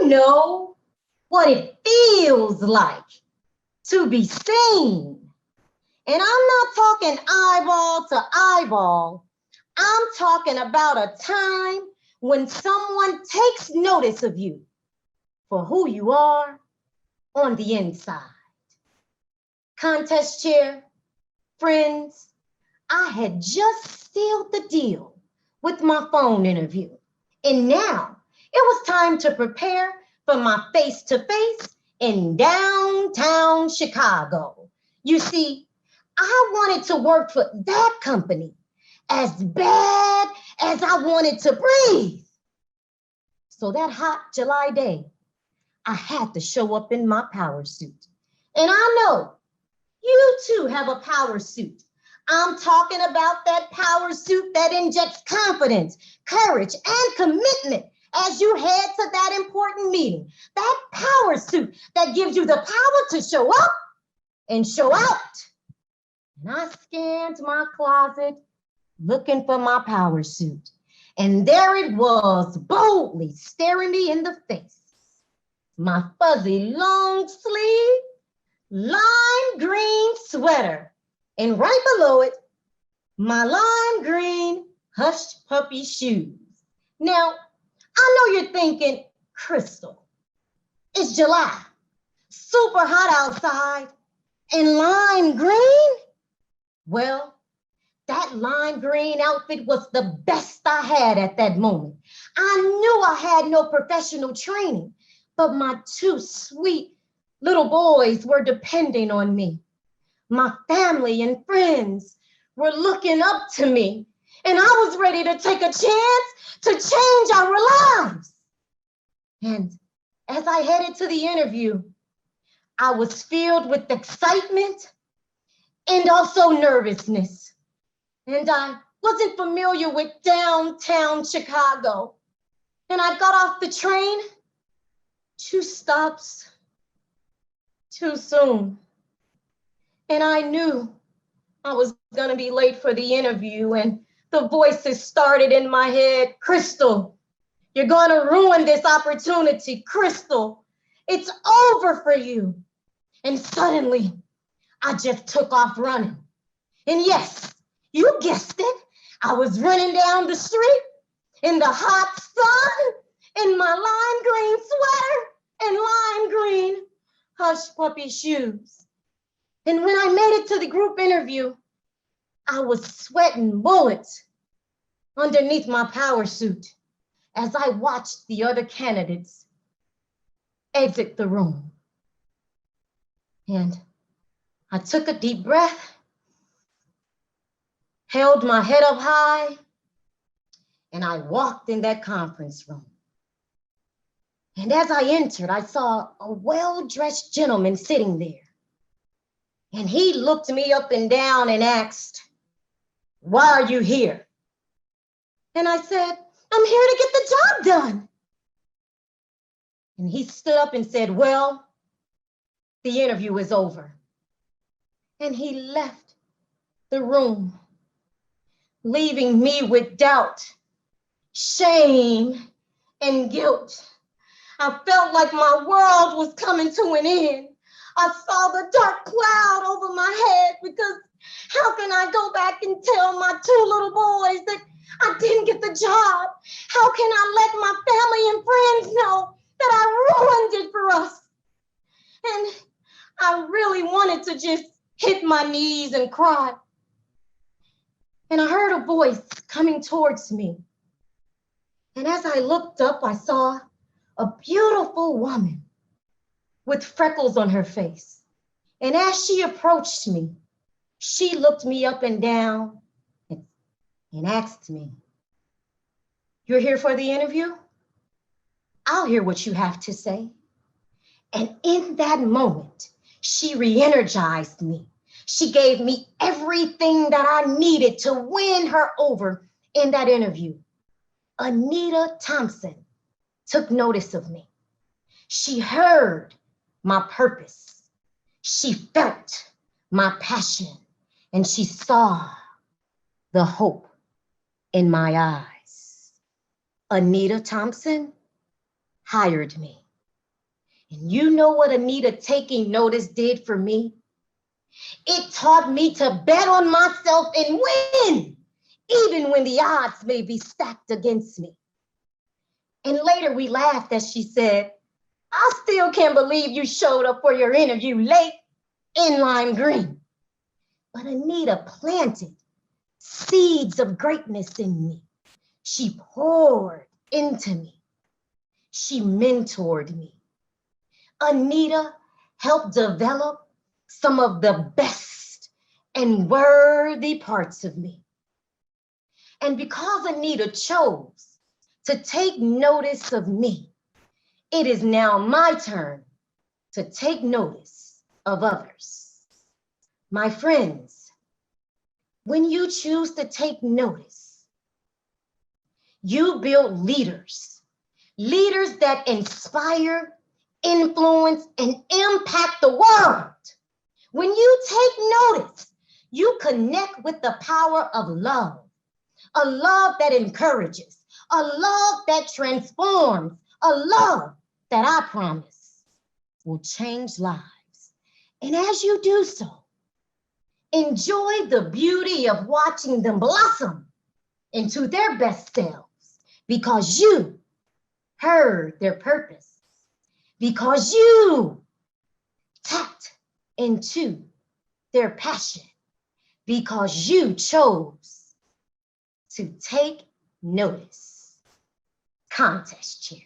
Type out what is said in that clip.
know what it feels like to be seen. And I'm not talking eyeball to eyeball. I'm talking about a time when someone takes notice of you for who you are on the inside. Contest chair, friends, I had just sealed the deal with my phone interview. And now it was time to prepare for my face-to-face in downtown Chicago. You see, I wanted to work for that company as bad as I wanted to breathe. So that hot July day, I had to show up in my power suit. And I know you too have a power suit. I'm talking about that power suit that injects confidence, courage, and commitment as you head to that important meeting. That power suit that gives you the power to show up and show out. And I scanned my closet looking for my power suit. And there it was, boldly staring me in the face. My fuzzy long sleeve, lime green sweater. And right below it, my lime green hush puppy shoes. Now, I know you're thinking, Crystal, it's July, super hot outside, and lime green? Well, that lime green outfit was the best I had at that moment. I knew I had no professional training, but my two sweet little boys were depending on me. My family and friends were looking up to me, and I was ready to take a chance to change our lives. And as I headed to the interview, I was filled with excitement and also nervousness. And I wasn't familiar with downtown Chicago. And I got off the train 2 stops too soon. And I knew I was gonna be late for the interview, and the voices started in my head. Crystal, you're gonna ruin this opportunity. Crystal, it's over for you. And suddenly, I just took off running. And yes, you guessed it, I was running down the street in the hot sun in my lime green sweater and lime green hush puppy shoes. And when I made it to the group interview, I was sweating bullets underneath my power suit as I watched the other candidates exit the room. And I took a deep breath, held my head up high, and I walked in that conference room. And as I entered, I saw a well-dressed gentleman sitting there. And he looked me up and down and asked, "Why are you here?" And I said, "I'm here to get the job done." And he stood up and said, "Well, the interview is over." And he left the room, leaving me with doubt, shame, and guilt. I felt like my world was coming to an end. I saw the dark cloud over my head because how can I go back and tell my 2 little boys that I didn't get the job? How can I let my family and friends know that I ruined it for us? And I really wanted to just hit my knees and cry. And I heard a voice coming towards me. And as I looked up, I saw a beautiful woman with freckles on her face. And as she approached me, she looked me up and down and asked me, "You're here for the interview? I'll hear what you have to say." And in that moment, she re-energized me. She gave me everything that I needed to win her over in that interview. Anita Thompson took notice of me. She heard my purpose. She felt my passion, and she saw the hope in my eyes. Anita Thompson hired me. And you know what Anita taking notice did for me? It taught me to bet on myself and win, even when the odds may be stacked against me. And later we laughed as she said, I still can't believe you showed up for your interview late in lime green. But Anita planted seeds of greatness in me. She poured into me. She mentored me. Anita helped develop some of the best and worthy parts of me. And because Anita chose to take notice of me, it is now my turn to take notice of others. My friends, when you choose to take notice, you build leaders that inspire, influence, and impact the world. When you take notice, you connect with the power of love, a love that encourages, a love that transforms, a love that I promise will change lives. And as you do so, enjoy the beauty of watching them blossom into their best selves because you heard their purpose, because you tapped into their passion, because you chose to take notice. Contest chair.